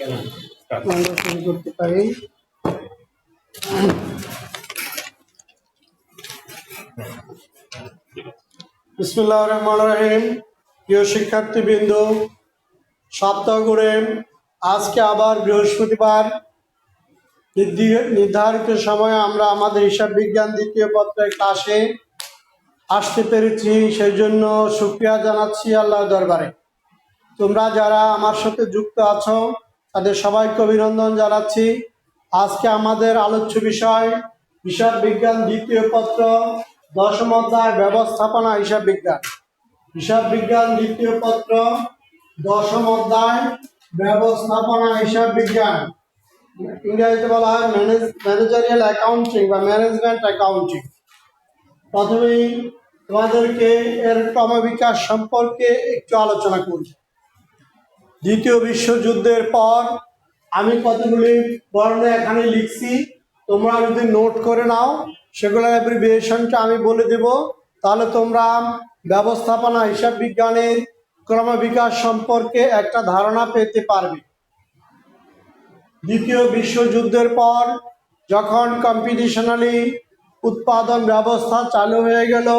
আমরা শুরু করতে পারি। বিসমিল্লাহির রহমানির রহিম। প্রিয় শিক্ষার্থীবৃন্দ, সপ্তাহ ঘুরে আজকে আবার বৃহস্পতিবার নির্ধারিত সময়ে আমরা আমাদের হিসাব বিজ্ঞান দ্বিতীয় পত্রের ক্লাসে আসতে পেরেছি। সেই জন্য শুকরিয়া জানাচ্ছি আল্লাহর দরবারে। তোমরা যারা আমার সাথে যুক্ত আছো তাদের সবাইকে অভিনন্দন জানাচ্ছি। আজকে আমাদের আলোচ্য বিষয় হিসাব বিজ্ঞান দ্বিতীয় পত্র 10ম অধ্যায় ব্যবস্থাপনা হিসাব বিজ্ঞান। হিসাব বিজ্ঞান দ্বিতীয় পত্র 10ম অধ্যায় ব্যবস্থাপনা হিসাব বিজ্ঞান, ইংরেজিতে বলা হয় ম্যানেজারিয়াল অ্যাকাউন্টিং বা ম্যানেজমেন্ট অ্যাকাউন্টিং। প্রথমেই তোমাদেরকে এর ক্রমবিকাশ সম্পর্কে একটু আলোচনা করি। দ্বিতীয় বিশ্বযুদ্ধের পর আমি কতগুলি বর্ণ এখানে লিখছি, তোমরা যদি নোট করে নাও সেগুলোর অ্যাব্রিভিয়েশনটা আমি বলে দেব, তাহলে তোমরা ব্যবস্থাপনা হিসাব বিজ্ঞানের ক্রমবিকাশ সম্পর্কে একটা ধারণা পেতে পারবে। দ্বিতীয় বিশ্বযুদ্ধের পর যখন কম্পিটিশনালি উৎপাদন ব্যবস্থা চালু হয়ে গেল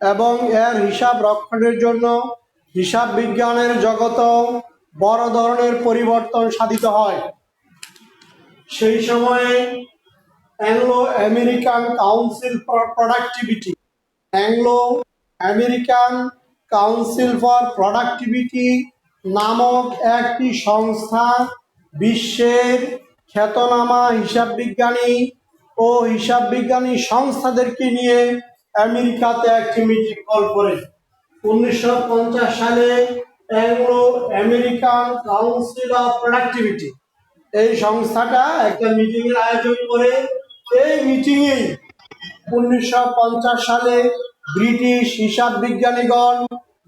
এবং এর হিসাব রক্ষণের জন্য হিসাব বিজ্ঞানের জগত বড় ধরনের পরিবর্তন সাধিত হয়, সেই সময়ে Anglo American council for productivity নামক একটি সংস্থা বিশ্বের খ্যাতনামা হিসাব বিজ্ঞানী ও হিসাব বিজ্ঞানী সংস্থাদেরকে নিয়ে আমেরিকাতে একটি মিটিং কল করে 1950 সালে Anglo American council of productivity এই সংস্থাটা একটা মিটিং এর আয়োজন করে। এই মিটিংয়ে 1950 সালে ব্রিটিশ হিসাব বিজ্ঞানীগণ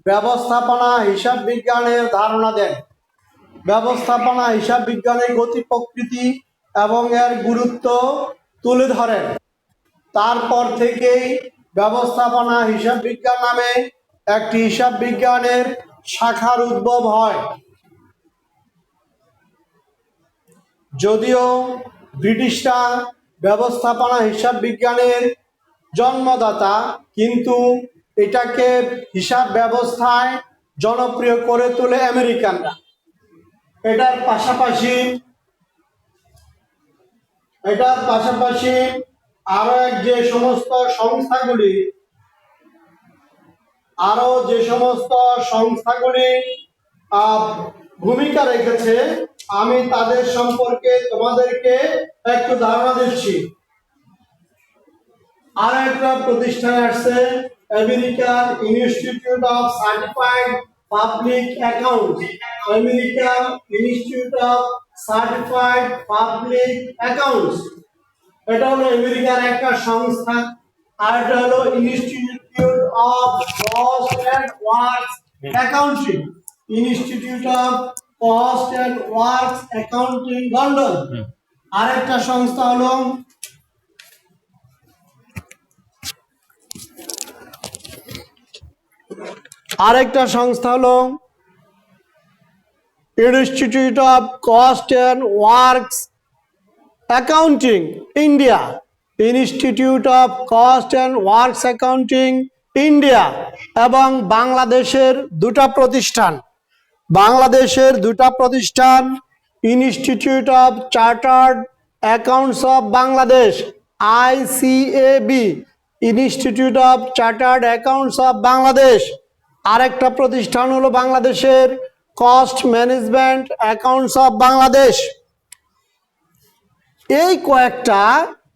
ব্যবস্থাপনা হিসাব বিজ্ঞানের ধারণা দেন, ব্যবস্থাপনা হিসাব বিজ্ঞানের গতি প্রকৃতি এবং এর গুরুত্ব তুলে ধরেন। তারপর থেকেই ব্যবস্থাপনা হিসাব বিজ্ঞান নামে একটি হিসাব বিজ্ঞানের শাখার উদ্ভব হয়। যদিও ব্রিটিশরা ব্যবস্থাপনা হিসাব বিজ্ঞানের জন্মদাতা, কিন্তু এটাকে হিসাব ব্যবস্থায় জনপ্রিয় করে তোলে আমেরিকানরা। এটার পাশাপাশি আরো যে সমস্ত সংস্থাগুলি ভূমিকা রেখেছে, আমি তাদের সম্পর্কে তোমাদেরকে একটু ধারণা দিচ্ছি। আর একটা প্রতিষ্ঠান আসছে, American institute of certified Public account. American institute of certified public accounts, এটা হলো আমেরিকার একটা সংস্থা। আর এটা হলো institute of Cost and Works Accounting, Institute of Cost and Works Accounting London. আরেকটা সংস্থা হলো institute of Cost and Works Accounting India, Institute of Cost and Works Accounting India. এবং বাংলাদেশের দুটা প্রতিষ্ঠান, Institute of Chartered Accounts of Bangladesh ICAB, Institute of Chartered Accounts of Bangladesh. আরেকটা প্রতিষ্ঠান হলো বাংলাদেশের cost management accounts of Bangladesh. এই কয়েকটা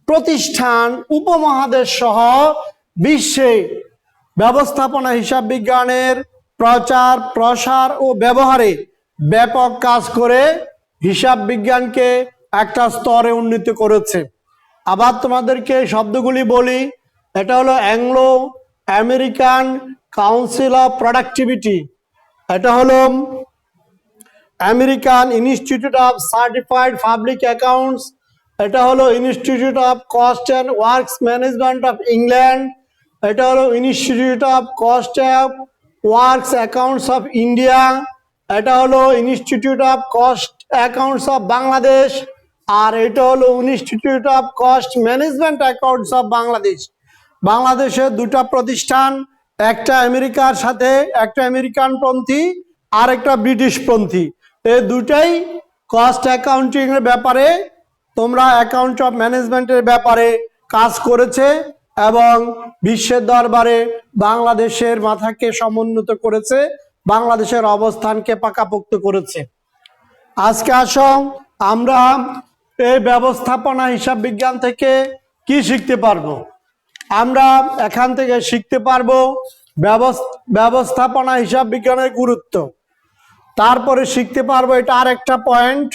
প্রতিষ্ঠান উপমহাদেশ সহ বিশ্বে ব্যবস্থাপনা হিসাব বিজ্ঞানের প্রচার প্রসার ও ব্যবহারে ব্যাপক কাজ করে হিসাব বিজ্ঞানকে একটা স্তরে উন্নীত করেছে। আবার তোমাদেরকে শব্দগুলি বলি। এটা হলো Anglo American council of productivity, এটা হলো American institute of certified public accounts, এটা হলো institute of cost and works management of England, এটা হলো institute of cost of works accounts of India, এটা হলো institute of cost accounts of Bangladesh, আর এটা হলো institute of cost management accounts of Bangladesh. বাংলাদেশের দুটা প্রতিষ্ঠান, একটা আমেরিকার সাথে, একটা আমেরিকান পন্থী আর একটা ব্রিটিশ পন্থী। এই দুটাই কস্ট অ্যাকাউন্টিং এর ব্যাপারে, তোমরা অ্যাকাউন্ট অফ ম্যানেজমেন্টের ব্যাপারে কাজ করেছে এবং বিশ্বের দরবারে বাংলাদেশের মাথাকে সমুন্নত করেছে, বাংলাদেশের অবস্থানকে পাকাপোক্ত করেছে। আজকে আসো আমরা এই ব্যবস্থাপনা হিসাব বিজ্ঞান থেকে কি শিখতে পারবো। আমরা এখান থেকে শিখতে পারবো ব্যবস্থাপনা হিসাব বিজ্ঞানের গুরুত্ব। তারপরে শিখতে পারবো, এটা আর একটা পয়েন্ট,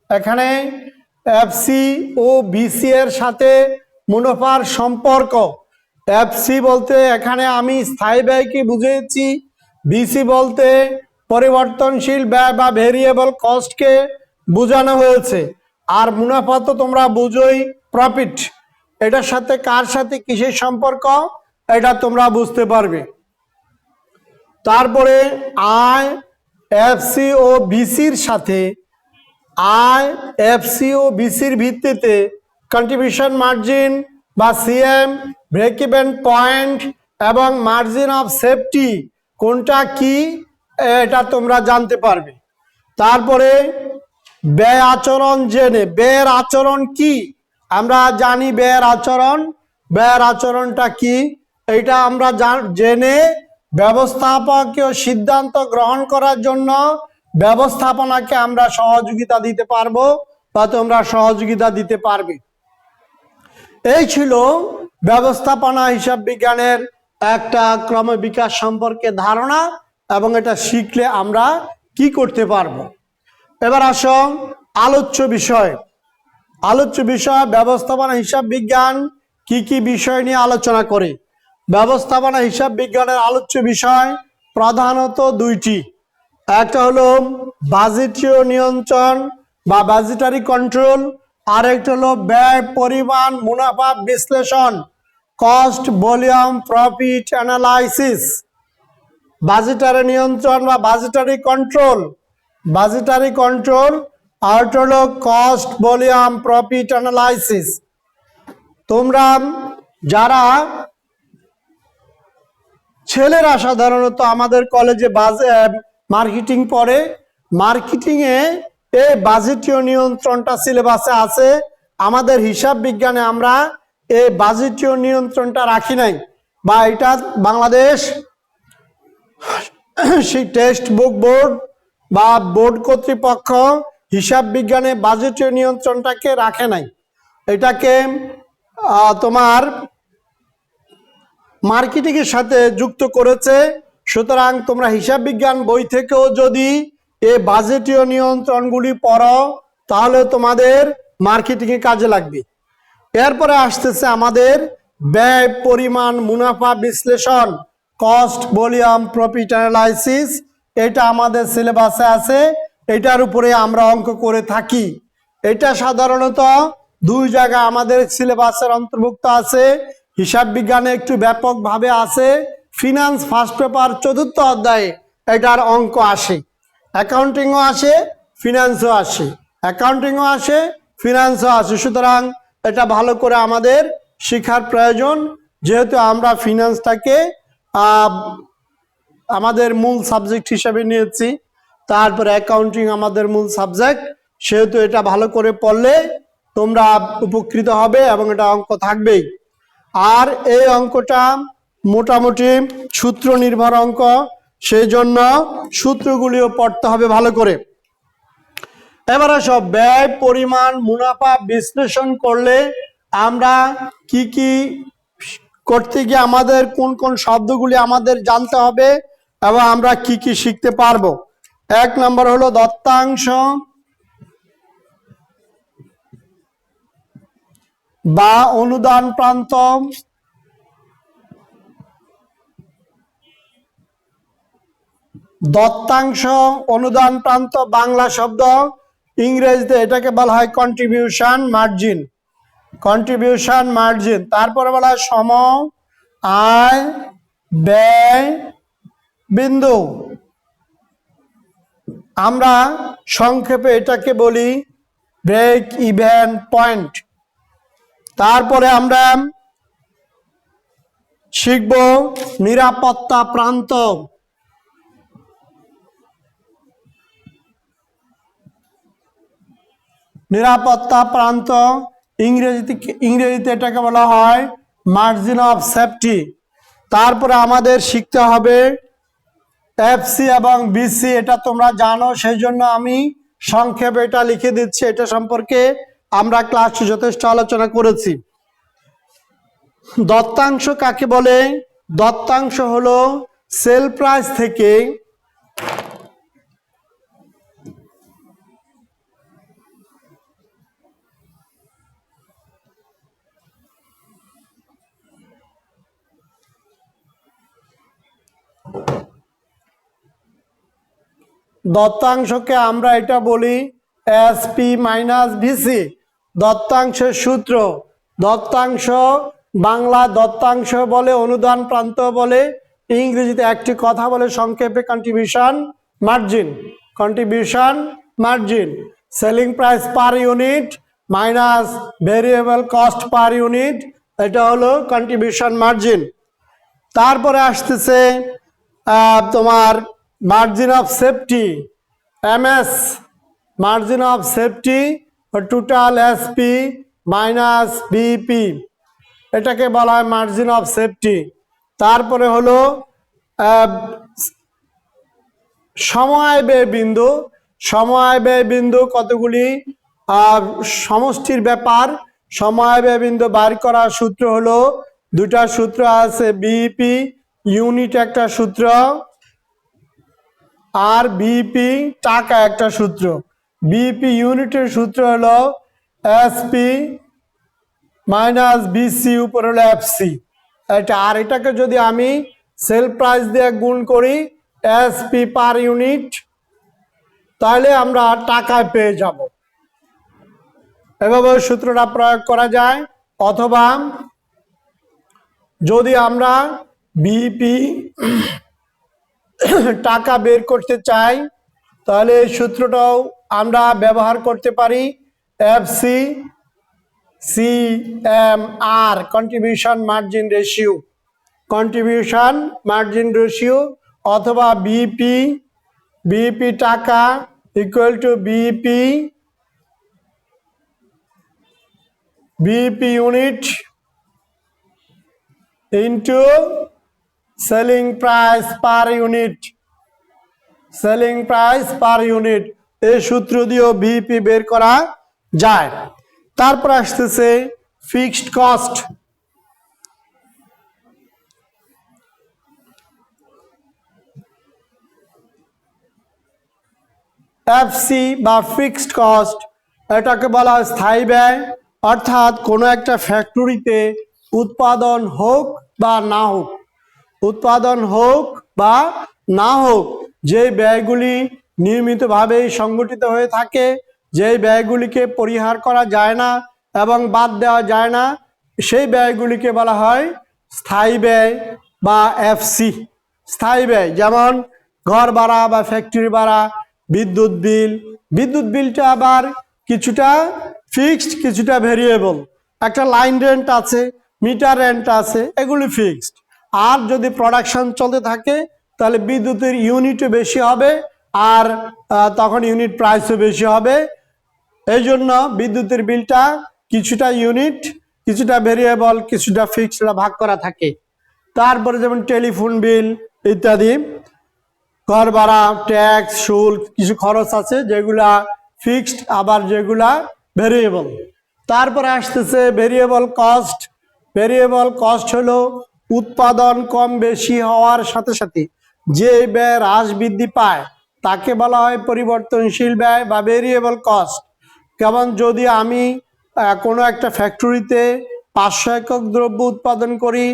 এখানে এফসি ও বিসি এর সাথে মুনাফার সম্পর্ক। এফসি বলতে এখানে আমি স্থায়ী ব্যয়কে বুঝিয়েছি, বিসি বলতে পরিবর্তনশীল ব্যয় বা ভেরিয়েবল কস্টকে বোঝানো হয়েছে, আর মুনাফা তো তোমরা বুঝোই, প্রফিট। এটার সাথে কার সাথে কিসের সম্পর্ক এটা তোমরা বুঝতে পারবে। তারপরে আয় এফসি ও বিসির সাথে, আয় এফসি ও বিসির ভিত্তিতে কন্ট্রিবিউশন মার্জিন বা সিএম, ব্রেক ইভেন পয়েন্ট এবং মার্জিন অফ সেফটি কোনটা কি এটা তোমরা জানতে পারবে। তারপরে ব্যয় আচরণ জেনে, ব্যয়ের আচরণ কি আমরা জানি, ব্যয়ের আচরণ, ব্যয়ের আচরণটা কি এটা আমরা জেনে ব্যবস্থাপকীয় সিদ্ধান্ত গ্রহণ করার জন্য ব্যবস্থাপনাকে আমরা সহযোগিতা দিতে পারবো বা তোমরা সহযোগিতা দিতে পারবে। এই ছিল ব্যবস্থাপনা হিসাব বিজ্ঞানের একটা ক্রমবিকাশ সম্পর্কে ধারণা, এবং এটা শিখলে আমরা কি করতে পারবো। এবার আসো আলোচ্য বিষয়। আলোচ্য বিষয় ব্যবস্থাপনা হিসাব বিজ্ঞান কি কি বিষয় নিয়ে আলোচনা করে। ব্যবস্থাপনা হিসাব বিজ্ঞানের আলোচ্য বিষয় প্রধানত দুইটি, একটা হলো বাজেটীয় নিয়ন্ত্রণ বা বাজেটারি কন্ট্রোল, আর একটা হলো ব্যয় পরিমাণ মুনাফা বিশ্লেষণ, cost volume profit analysis. Budgetary নিয়ন্ত্রণ বা বাজেটারি কন্ট্রোল, বাজেটারি কন্ট্রোল, আর হলো কস্ট ভলিউম প্রফিট অ্যানালাইসিস। তোমরা যারা ছেলেরা সাধারণত আমাদের কলেজে মার্কেটিং পড়ে, মার্কেটিংয়ে এই বাজেটীয় নিয়ন্ত্রণটা সিলেবাসে আছে। আমাদের হিসাব বিজ্ঞানে আমরা এই বাজেটীয় নিয়ন্ত্রণটা রাখি নাই, বা এটা বাংলাদেশ সেই টেক্সট বুক বোর্ড বা বোর্ড কর্তৃপক্ষ হিসাব বিজ্ঞানে বাজেটীয় নিয়ন্ত্রণটাকে রাখে নাই, এটাকে তোমার মার্কেটিংয়ের সাথে যুক্ত করেছে। সুতরাং তোমরা হিসাব বিজ্ঞান বই থেকেও যদি এই বাজেটীয় নিয়ন্ত্রণগুলি পড়ো তাহলে তোমাদের মার্কেটিংয়ে কাজে লাগবে। এরপরে আসতেছে আমাদের ব্যয় পরিমাণ মুনাফা বিশ্লেষণ, কস্ট ভলিউম প্রফিট অ্যানালাইসিস। এটা আমাদের সিলেবাসে আছে, এটার উপরে আমরা অঙ্ক করে থাকি। এটা সাধারণত দুই জায়গা আমাদের সিলেবাসের অন্তর্ভুক্ত আছে। হিসাব বিজ্ঞানে একটু ব্যাপকভাবে আছে, ফিনান্স ফার্স্ট পেপার 4th অধ্যায়ে এটার অঙ্ক আসে, অ্যাকাউন্টিংও আসে, ফিনান্সও আসে, অ্যাকাউন্টিংও আসে, ফিনান্সও আসে। সুতরাং এটা ভালো করে আমাদের শেখার প্রয়োজন, যেহেতু আমরা ফিনান্সটাকে আমাদের মূল সাবজেক্ট হিসেবে নিয়েছি, তারপরে অ্যাকাউন্টিং আমাদের মূল সাবজেক্ট, সেহেতু এটা ভালো করে পড়লে তোমরা উপকৃত হবে এবং এটা অঙ্ক থাকবেই। আর এই অঙ্কটা মোটামুটি সূত্র নির্ভর অঙ্ক, সেই জন্য সূত্রগুলিও পড়তে হবে ভালো করে। এবার সব ব্যয় পরিমাণ মুনাফা বিশ্লেষণ করলে আমরা কি কি করতে গিয়ে আমাদের কোন কোন শব্দগুলি আমাদের জানতে হবে এবং আমরা কি কি শিখতে পারবো। 1 নম্বর হলো দত্তাংশ বা অনুদান প্রান্ত। দত্তাংশ অনুদান প্রান্ত বাংলা শব্দ, ইংরেজিতে এটাকে বলা হয় কন্ট্রিবিউশন মার্জিন, কন্ট্রিবিউশন মার্জিন। তারপরে বলা হয় সম আয় ব্যয় বিন্দু, আমরা সংক্ষেপে এটাকে বলি ব্রেক ইভেন পয়েন্ট। তারপরে আমরা শিখব নিরাপত্তা প্রান্ত। নিরাপত্তা প্রান্ত ইংরেজিতে এটাকে বলা হয় মার্জিন অফ সেফটি। তারপরে আমাদের শিখতে হবে এফসি এবং বিসি, এটা তোমরা জানো, সেই জন্য আমি সংক্ষেপে এটা লিখে দিচ্ছি। এটা সম্পর্কে আমরা ক্লাসে যথেষ্ট আলোচনা করেছি। দত্তাংশ কাকে বলে? দত্তাংশ হলো সেল প্রাইস থেকে দত্তাংশকে আমরা এটা বলি এসপি মাইনাস ভিসি, দত্তাংশের সূত্র। দত্তাংশ বাংলা দত্তাংশ বলে, অনুদান প্রান্ত বলে, ইংরেজিতে একটি কথা বলে সংক্ষেপে contribution margin. Contribution margin selling price per unit minus variable cost per unit, এটা হলো কন্ট্রিবিউশন মার্জিন। তারপরে আসতেছে তোমার margin of safety, MS, margin of safety total SP minus BP, এটাকে বলা হয় মার্জিন অফ সেফটি। তারপরে হলো সময় ব্যয় বিন্দু। সময় ব্যয় বিন্দু কতগুলি সমষ্টির ব্যাপার। সময় ব্যয় বিন্দু বার করার সূত্র হলো দুটা সূত্র আছে, বিপি ইউনিট একটা সূত্র আর বিপি টাকা একটা সূত্র। বিপি ইউনিটের সূত্র হলো এসপি মাইনাস বিসি উপর হলো এফসি, এটা। আর এটাকে যদি আমি সেল প্রাইস দিয়ে গুণ করি এসপি পার ইউনিট, তাহলে আমরা টাকায় পেয়ে যাব। এভাবে সূত্রটা প্রয়োগ করা যায়। অথবা যদি আমরা বিপি টাকা বের করতে চাই তাহলে এই সূত্রটাও আমরা ব্যবহার করতে পারি, FC CMR contribution margin ratio, contribution margin ratio. অথবা বিপি টাকা equal to BP unit into selling price per unit, selling price per unit. এই সূত্র দিয়েও বিপি বের করা যায়। তারপর আসতেছে ফিক্সড কস্ট। এফসি বা ফিক্সড কস্ট, এটাকে বলা হয় স্থায়ী ব্যয়। অর্থাৎ কোনো একটা ফ্যাক্টরিতে উৎপাদন হোক বা না হোক, উৎপাদন হোক বা না হোক, যে ব্যয়গুলি নিয়মিতভাবে সংগঠিত হয়ে থাকে, যে ব্যয়গুলিকে পরিহার করা যায় না এবং বাদ দেওয়া যায় না, সেই ব্যয়গুলিকে বলা হয় স্থায়ী ব্যয় বা এফসি। স্থায়ী ব্যয় যেমন ঘর ভাড়া বা ফ্যাক্টরি ভাড়া, বিদ্যুৎ বিল। বিদ্যুৎ বিলটা আবার কিছুটা ফিক্সড কিছুটা ভেরিয়েবল। একটা লাইন রেন্ট আছে, মিটার রেন্ট আছে, এগুলি ফিক্সড। আর যদি প্রোডাকশন চলতে থাকে তাহলে বিদ্যুতের ইউনিটও বেশি হবে আর তখন ইউনিট প্রাইসও বেশি হবে। এই জন্য বিদ্যুতের বিলটা কিছুটা ইউনিট, কিছুটা ভেরিয়েবল, কিছুটা ফিক্সড ভাগ করা থাকে। তারপরে যেমন টেলিফোন বিল ইত্যাদি, ঘর ভাড়া, ট্যাক্স, শুল্ক, কিছু খরচ আছে যেগুলা ফিক্সড, আবার যেগুলা ভেরিয়েবল। তারপরে আসতেছে ভেরিয়েবল কস্ট। ভেরিয়েবল কস্ট হলো উৎপাদন কম বেশি হওয়ার সাথে সাথে যে ব্যয় হ্রাস বৃদ্ধি পায় তাকে বলা হয় পরিবর্তনশীল ব্যয় বা ভেরিয়েবল কস্ট। যেমন যদি আমি কোনো একটা ফ্যাক্টরিতে 500 একক দ্রব্য উৎপাদন করি,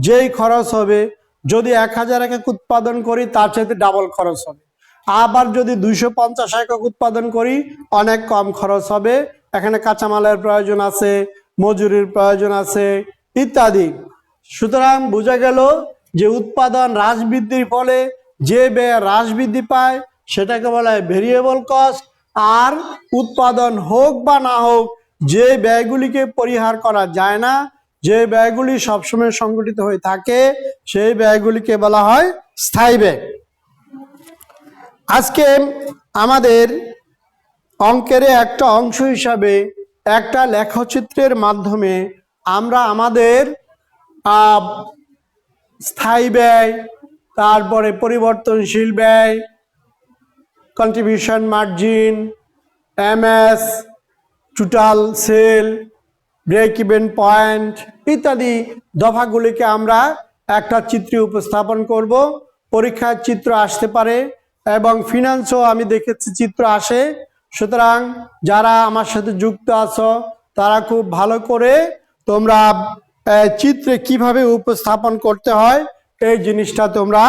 যেই খরচ হবে, যদি 1000 একক উৎপাদন করি তার চাইতে ডাবল খরচ হবে। আবার যদি 250 একক উৎপাদন করি অনেক কম খরচ হবে। এখানে কাঁচামালের প্রয়োজন আছে, মজুরির প্রয়োজন আছে ইত্যাদি। সুতরাং বোঝা গেল যে উৎপাদন হ্রাস বৃদ্ধির ফলে যে ব্যয় হ্রাস বৃদ্ধি পায় সেটাকে বলা হয় ভেরিয়েবল কস্ট। আর উৎপাদন হোক বা না হোক, যে ব্যয়গুলিকে পরিহার করা যায় না, যে ব্যয়গুলি সবসময় সংগঠিত হয়ে থাকে, সেই ব্যয়গুলিকে বলা হয় স্থায়ী ব্যয়। আজকে আমাদের অঙ্কের একটা অংশ হিসাবে একটা লেখচিত্রের মাধ্যমে আমরা আমাদের স্থায়ী ব্যয়, তারপরে পরিবর্তনশীল ব্যয়, contribution margin, MS, total sale, break even point ইত্যাদি দফাগুলিকে আমরা একটা চিত্রে উপস্থাপন করব। পরীক্ষার চিত্র আসতে পারে এবং ফিনান্সও আমি দেখেছি চিত্র আসে। সুতরাং যারা আমার সাথে যুক্ত আছো তারা খুব ভালো করে তোমরা চিত্রে কিভাবে উপস্থাপন করতে হয় এই জিনিসটা তোমরা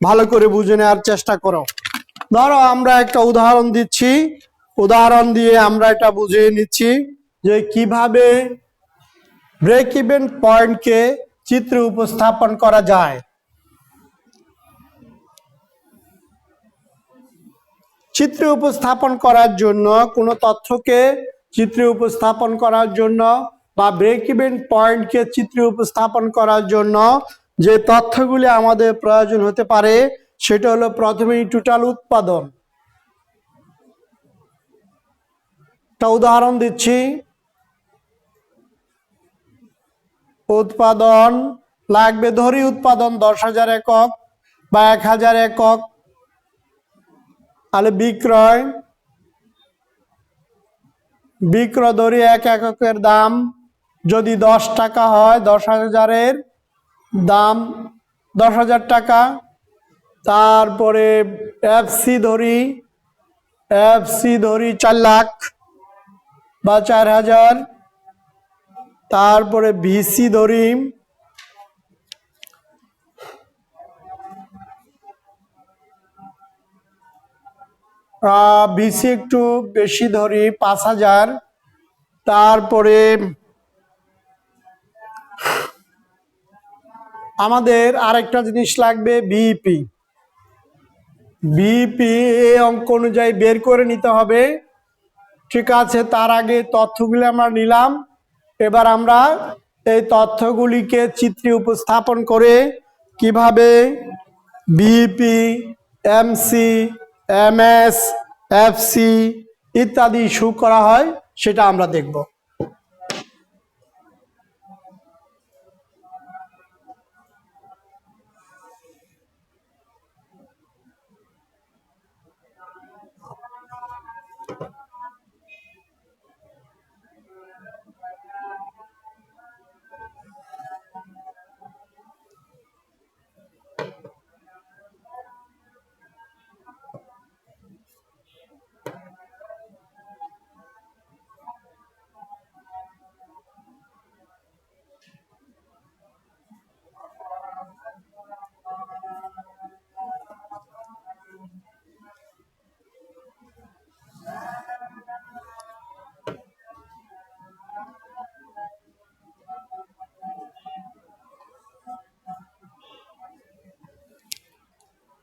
ভালো করে বুঝে নেওয়ার চেষ্টা করো। ধরো আমরা একটা উদাহরণ দিচ্ছি, উদাহরণ দিয়ে আমরা এটা বুঝিয়ে নিচ্ছি যে কিভাবে ব্রেক ইভেন পয়েন্টকে চিত্রে উপস্থাপন করা যায়। চিত্রে উপস্থাপন করার জন্য কোনো তথ্যকে চিত্রে উপস্থাপন করার জন্য বা ব্রেক ইভেন পয়েন্টকে চিত্রে উপস্থাপন করার জন্য যে তথ্যগুলি আমাদের প্রয়োজন হতে পারে সেটা হলো প্রথমেই টোটাল উৎপাদন। একটা উদাহরণ দিচ্ছি, উৎপাদন লাগবে, ধরি উৎপাদন 10,000 একক বা 1,000 একক। তাহলে বিক্রয় ধরি 1 এককের দাম যদি 10 টাকা হয়, 10,000-এর দাম 10,000 টাকা। তারপরে এফসি ধরি 4 লাখ বা 4,000। তারপরে ভিসি ধরি একটু বেশি ধরি 5,000। তারপরে আমাদের আরেকটা জিনিস লাগবে বিইপি। এই অঙ্ক অনুযায়ী বের করে নিতে হবে। ঠিক আছে, তার আগে তথ্যগুলি আমরা নিলাম। এবার আমরা এই তথ্যগুলিকে চিত্রে উপস্থাপন করে কিভাবে বিইপি, এমসি, এমএস, এফসি ইত্যাদি ইস্যু করা হয় সেটা আমরা দেখব।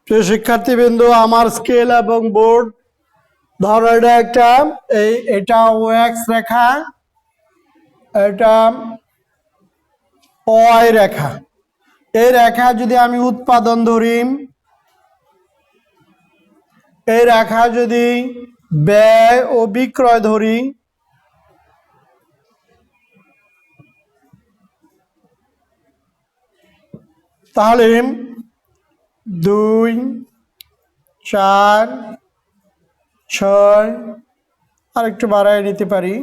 প্রিয় শিক্ষার্থীবৃন্দ, আমার স্কেল এবং বোর্ড ধরো এটা একটা এটা ওএক্স রেখা, এটা ওয়াই রেখা। এই রেখা যদি আমি উৎপাদন ধরি, এই রেখা যদি ব্যয় ও বিক্রয় ধরি, তাহলে 2, 4, 6 আর একটু বাড়ায় নিতে পারি,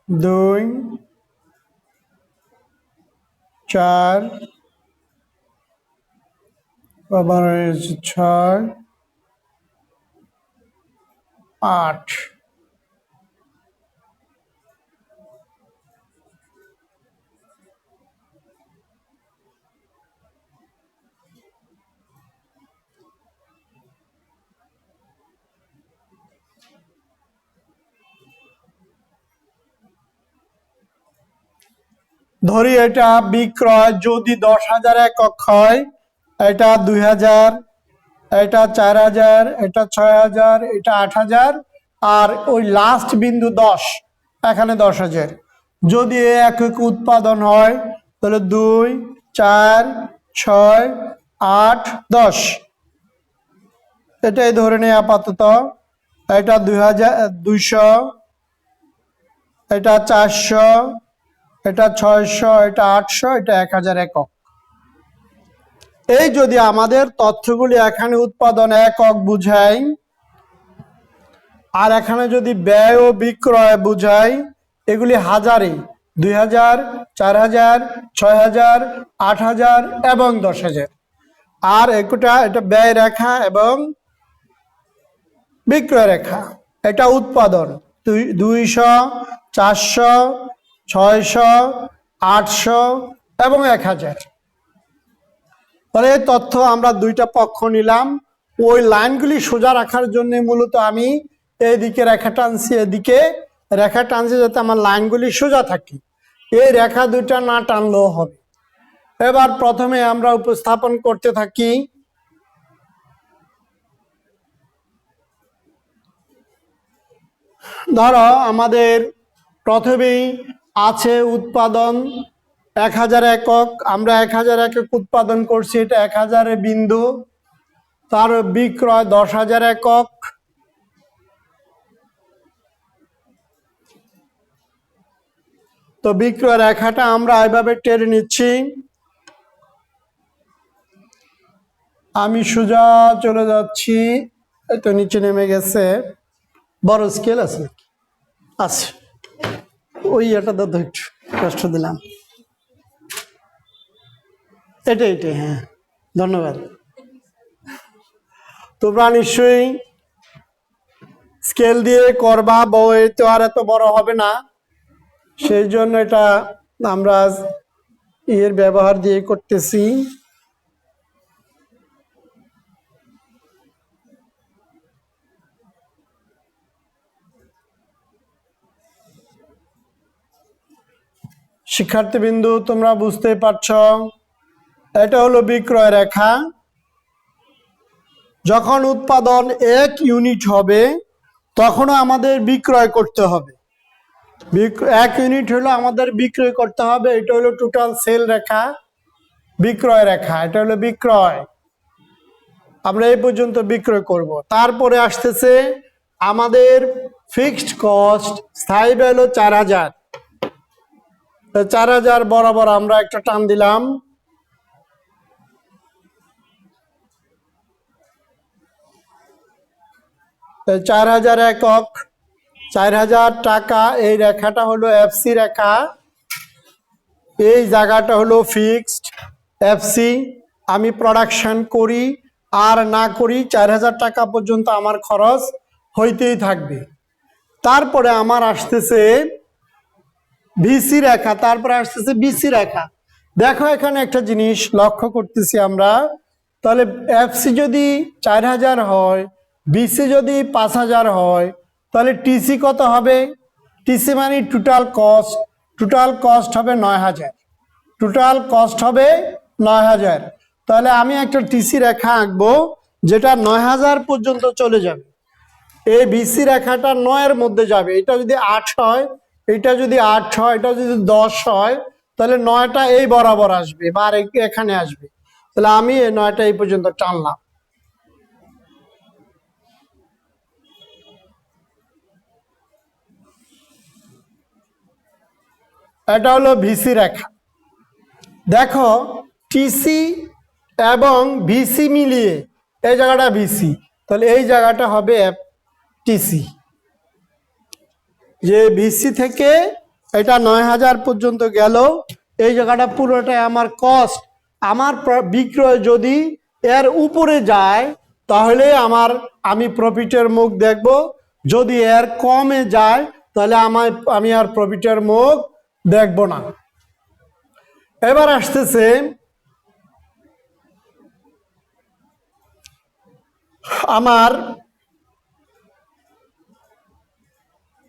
2, 4 আবার 6, 8। ধরি এটা বিক্রয় যদি 10,000 একক হয়, এটা 2,000 এটা 4000, এটা 6000, এটা 8000, আর ওই লাস্ট বিন্দু 10, এখানে 10000। যদি একক উৎপাদন হয় তাহলে 2, 4, 6, 8, 10, এটাই ধরে নেই আপাতত। এটা 200, এটা 400, এটা 600, এটা 800, এটা 1000 একক। এই যদি আমাদের তথ্যগুলি এখানে উৎপাদন একক বুঝাই, আর এখানে যদি ব্যয় ও বিক্রয় বুঝাই, এগুলি হাজারে, 2000, 4000, 6000, 8000 এবং 10000। আর এটা ব্যয় রেখা এবং বিক্রয় রেখা, এটা উৎপাদন 200, 400, 600, 800 এবং 1000। তাহলে এই তথ্য আমরা দুইটা পক্ষ নিলাম। ওই লাইনগুলি সোজা রাখার জন্য মূলত আমি এইদিকে রেখা টানছি, এদিকে রেখা টানছি, যাতে আমার লাইনগুলি সোজা থাকে। এই রেখা দুইটা না টানলেও হবে। এবার প্রথমে আমরা উপস্থাপন করতে থাকি। ধরো আমাদের প্রথমেই আছে উৎপাদন 1000 একক, আমরা 1000 একক উৎপাদন করছি, এটা 1000 বিন্দু। তার বিক্রয় 10000 একক, তো বিক্রয় রেখাটা আমরা এইভাবে টেনে নিচ্ছি। আমি সোজা চলে যাচ্ছি, তো নিচে নেমে গেছে। বড় স্কেল আছে আছে, ওই এটা দাদা একটু কষ্ট দিলাম। এটাই, হ্যাঁ, ধন্যবাদ। তোমরা নিশ্চয়ই স্কেল দিয়ে করবা, বই তো আর এত বড় হবে না, সেই জন্য এটা আমরা এর ব্যবহার দিয়ে করতেছি। শিক্ষার্থীবৃন্দু, তোমরা বুঝতে পারছ, এটা হলো বিক্রয় রেখা। যখন উৎপাদন 1 ইউনিট হবে তখনও আমাদের বিক্রয় করতে হবে। 1 ইউনিট হলো আমাদের বিক্রয় করতে হবে। এটা হলো টোটাল সেল রেখা, বিক্রয় রেখা, এটা হলো বিক্রয়। আমরা এই পর্যন্ত বিক্রয় করব। তারপরে আসতেছে আমাদের ফিক্সড কস্ট, স্থায়ী ব্যয় হলো 4000। 4000 বরাবর আমরা একটা টান দিলাম। তো 4000 একক, 4000 টাকা। এই রেখাটা হলো এফসি রেখা, এই জায়গাটা হলো ফিক্সড এফসি। আমি প্রোডাকশন করি আর না করি, 4000 টাকা পর্যন্ত আমার খরচ হইতেই থাকবে। তারপরে আমার আসতেছে ভিসি রেখা, তারপরে আসতেছে বিসি রেখা। দেখো এখানে একটা জিনিস লক্ষ্য করতেছি আমরা, তাহলে এফসি যদি 4000 হয়, বিসি যদি 5000 হয়, তাহলে টিসি কত হবে? টিসি মানে টোটাল কস্ট, টোটাল কস্ট হবে 9000, টোটাল কস্ট হবে 9000। তাহলে আমি একটা টিসি রেখা আঁকবো যেটা 9000 পর্যন্ত চলে যাবে। এই বিসি রেখাটা 9 এর মধ্যে যাবে। এটা যদি 8 হয়, এটা যদি 8 হয়, এটা যদি 10 হয়, তাহলে 9টা এই বরাবর আসবে বা এখানে আসবে। তাহলে আমি এই 9টা এই পর্যন্ত টানলাম। এটা হলো ভিসি রেখা। দেখো টিসি এবং ভিসি মিলিয়ে এই জায়গাটা ভিসি, তাহলে এই জায়গাটা হবে টিসি। যে ভিসি থেকে এটা 9000 পর্যন্ত গেল, এই জায়গাটা পুরোটাই আমার কস্ট। আমার বিক্রয় যদি এর উপরে যায় তাহলে আমি প্রফিটের মুখ দেখব, যদি এর কমে যায় তাহলে আমি আর প্রফিটের মুখ দেখব না। এবার আসতেছে আমার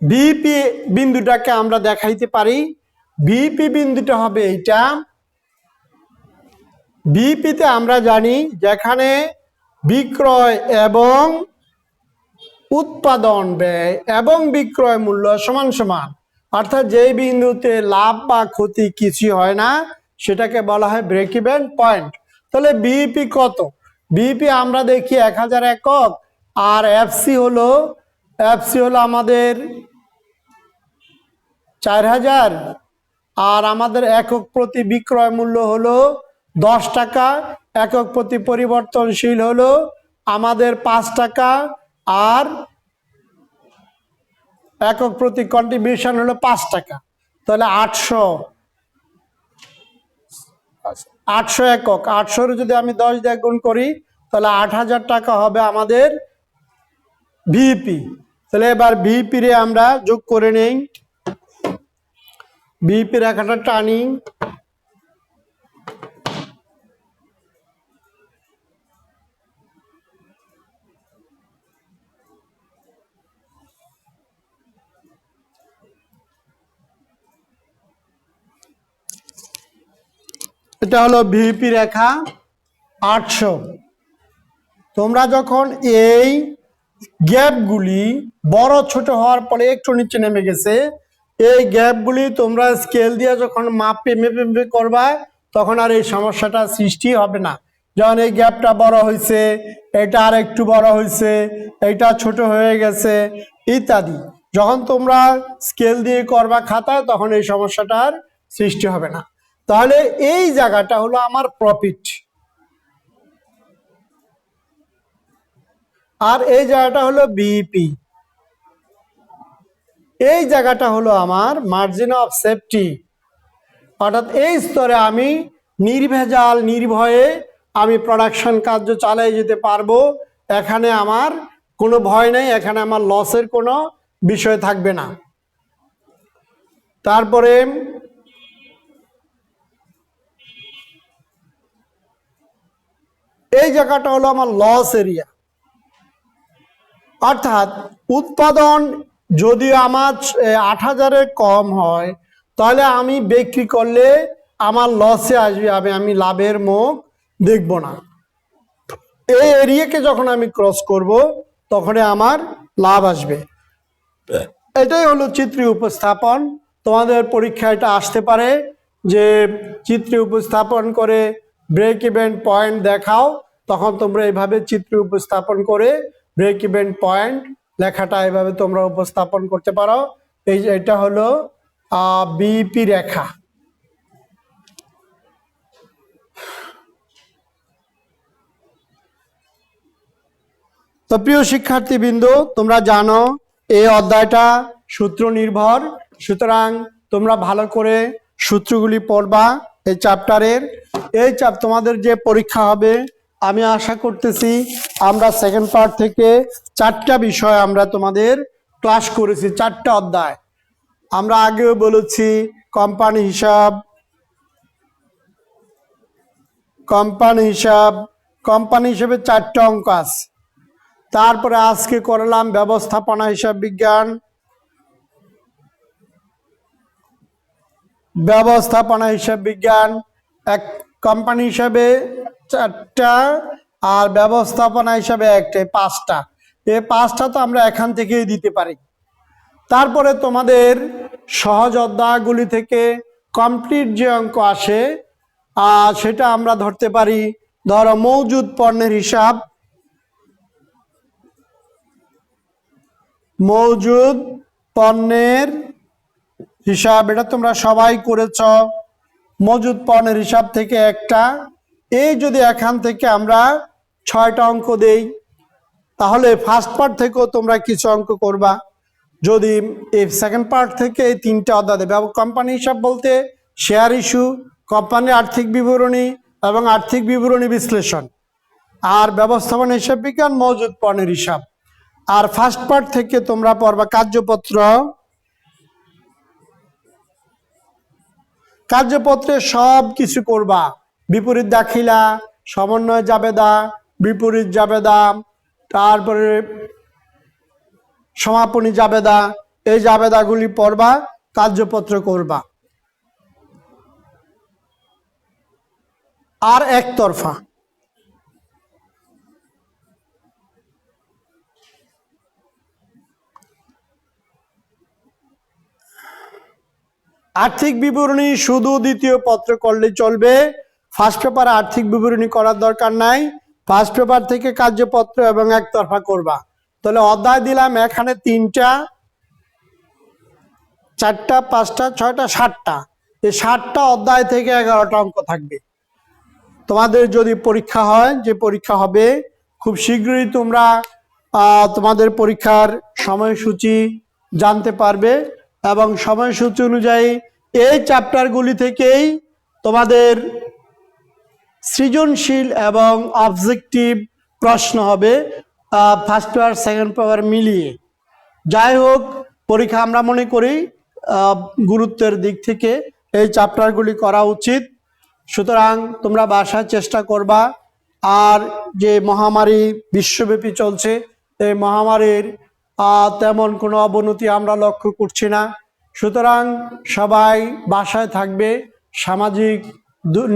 বিপি বিন্দুটাকে আমরা দেখাইতে পারি। বিপি বিন্দুটা হবে এইটা। বিপিতে আমরা জানি যেখানে বিক্রয় এবং উৎপাদন ব্যয় এবং বিক্রয় মূল্য সমান সমান, অর্থাৎ যেই বিন্দুতে লাভ বা ক্ষতি কিছু হয় না সেটাকে বলা হয় ব্রেক ইভেন পয়েন্ট। তাহলে বিইপি কত? বিইপি আমরা দেখি 1000 একক, আর এফসি হলো আমাদের 4000, আর আমাদের একক প্রতি বিক্রয় মূল্য হলো 10 টাকা, একক প্রতি পরিবর্তনশীল হলো আমাদের 5 টাকা, আর একক প্রতি কন্ট্রিবিউশন হলো 5 টাকা। তাহলে 800 একক, 800 যদি আমি 10 দিয়ে গুণ করি তাহলে 8000 টাকা হবে আমাদের ভিপি। তাহলে এবার ভিপি রে আমরা যোগ করে নেই, ভিপি রেখাটা টানি, এটা হলো ভিপি রেখা 800। তোমরা যখন এই গ্যাপগুলি বড় ছোট হওয়ার পরে একটু নিচে নেমে গেছে, এই গ্যাপগুলি তোমরা স্কেল দিয়ে যখন মেপে মেপে করবা তখন আর এই সমস্যাটা সৃষ্টি হবে না। যখন এই গ্যাপটা বড় হয়েছে, এটা আর একটু বড় হয়েছে, এটা ছোট হয়ে গেছে ইত্যাদি, যখন তোমরা স্কেল দিয়ে করবা খাতায় তখন এই সমস্যাটার সৃষ্টি হবে না। তাহলে এই জায়গাটা হলো আমার প্রফিট, আর এই জায়গাটা হলো বিইপি, এই জায়গাটা হলো আমার মার্জিন অফ সেফটি। অর্থাৎ এই স্তরে আমি নির্ভেজাল নির্ভয়ে আমি প্রোডাকশন কার্য চালিয়ে যেতে পারবো, এখানে আমার কোনো ভয় নেই, এখানে আমার লসের কোনো বিষয় থাকবে না। তারপরে এই জায়গাটা হলো আমার লস এরিয়া, অর্থাৎ উৎপাদন যদি আমার 8000-এর কম হয় তাহলে আমি বিক্রি করলে আমার লসে আসবে, আমি লাভের মুখ দেখব না। এই এরিয়াকে যখন আমি ক্রস করব তখনই আমার লাভ আসবে। এটাই হলো চিত্রী উপস্থাপন। তোমাদের পরীক্ষা এটা আসতে পারে যে চিত্রী উপস্থাপন করে ব্রেক ইভেন পয়েন্ট দেখাও, তখন তোমরা এইভাবে চিত্রী উপস্থাপন করে ব্রেক ইভেন পয়েন্ট লেখাটা এভাবে তোমরা উপস্থাপন করতে পারো। এটা হলো বিইপি রেখা। তো প্রিয় শিক্ষার্থীবৃন্দ, তোমরা জানো এই অধ্যায়টা সূত্র নির্ভর, সুতরাং তোমরা ভালো করে সূত্রগুলি পড়বা এই চ্যাপ্টারের। তোমাদের যে পরীক্ষা হবে আমি আশা করতেছি, আমরা সেকেন্ড পার্ট থেকে 4টা বিষয় আমরা তোমাদের ক্লাস করেছি, 4টা অধ্যায়। আমরা আগেও বলেছি কোম্পানি হিসাব, কোম্পানি হিসাবে 4টা অঙ্ক আছে। তারপরে আজকে করলাম ব্যবস্থাপনা হিসাব বিজ্ঞান, এক কোম্পানি হিসাবে 4টা, আর ব্যবস্থাপনা হিসাবে 1টা, 5টা। এই 5টা তো আমরা এখান থেকেই দিতে পারি। তারপরে তোমাদের সহজ অধ্যায়গুলি থেকে কমপ্লিট যে অঙ্ক আসে সেটা আমরা ধরতে পারি। ধরো মজুদ পণ্যের হিসাব, এটা তোমরা সবাই করেছ। মজুদ পণ্যের হিসাব থেকে একটা, এই যদি এখান থেকে আমরা 6টা অঙ্ক দেই তাহলে ফার্স্ট পার্ট থেকেও তোমরা কিছু অঙ্ক করবা। যদি এই সেকেন্ড পার্ট থেকে এই 3টা অধ্যায় দেবে। কোম্পানি হিসাব বলতে শেয়ার ইস্যু, কোম্পানির আর্থিক বিবরণী এবং আর্থিক বিবরণী বিশ্লেষণ, আর ব্যবস্থাপনা হিসাব বিজ্ঞান মজুদ পণ্যের হিসাব। আর ফার্স্ট পার্ট থেকে তোমরা পড়বা কার্যপত্রে সব কিছু করবা, বিপরীত দাখিলা, সমন্বয় জাবেদা, বিপরীত জাবেদা, তারপরে সমাপনী জাবেদা, এই জাবেদাগুলি পড়বা, কার্যপত্র করবা। আর একতরফা আর্থিক বিবরণী শুধু দ্বিতীয় পত্র করলে চলবে, ফার্স্ট পেপারে আর্থিক বিবরণী করার দরকার নাই। ফার্স্ট পেপার থেকে কার্যপত্র এবং একতরফা করবা। তাহলে অধ্যায় দিলাম এখানে 3টা, 4টা, 5টা, 6টা, 7টা। এই 7টা অধ্যায় থেকে 11টা অঙ্ক থাকবে। তোমাদের যদি পরীক্ষা হয়, যে পরীক্ষা হবে খুব শীঘ্রই, তোমরা তোমাদের পরীক্ষার সময়সূচি জানতে পারবে এবং সময়সূচি অনুযায়ী এই চ্যাপ্টারগুলি থেকেই তোমাদের সৃজনশীল এবং অবজেক্টিভ প্রশ্ন হবে ফার্স্ট পেপার সেকেন্ড পেপার মিলিয়ে। যাই হোক, পরীক্ষা আমরা মনে করি গুরুত্বের দিক থেকে এই চ্যাপ্টারগুলি করা উচিত। সুতরাং তোমরা বাসায় চেষ্টা করবা। আর যে মহামারী বিশ্বব্যাপী চলছে, এই মহামারীর তেমন কোনো অবনতি আমরা লক্ষ্য করছি না। সুতরাং সবাই বাসায় থাকবে, সামাজিক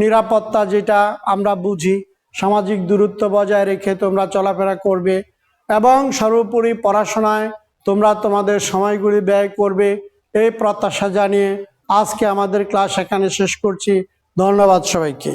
নিরাপত্তা যেটা আমরা বুঝি, সামাজিক দূরত্ব বজায় রেখে তোমরা চলাফেরা করবে এবং সর্বোপরি পড়াশোনায় তোমরা তোমাদের সময়গুলি ব্যয় করবে, এই প্রত্যাশা জানিয়ে আজকে আমাদের ক্লাস এখানে শেষ করছি। ধন্যবাদ সবাইকে।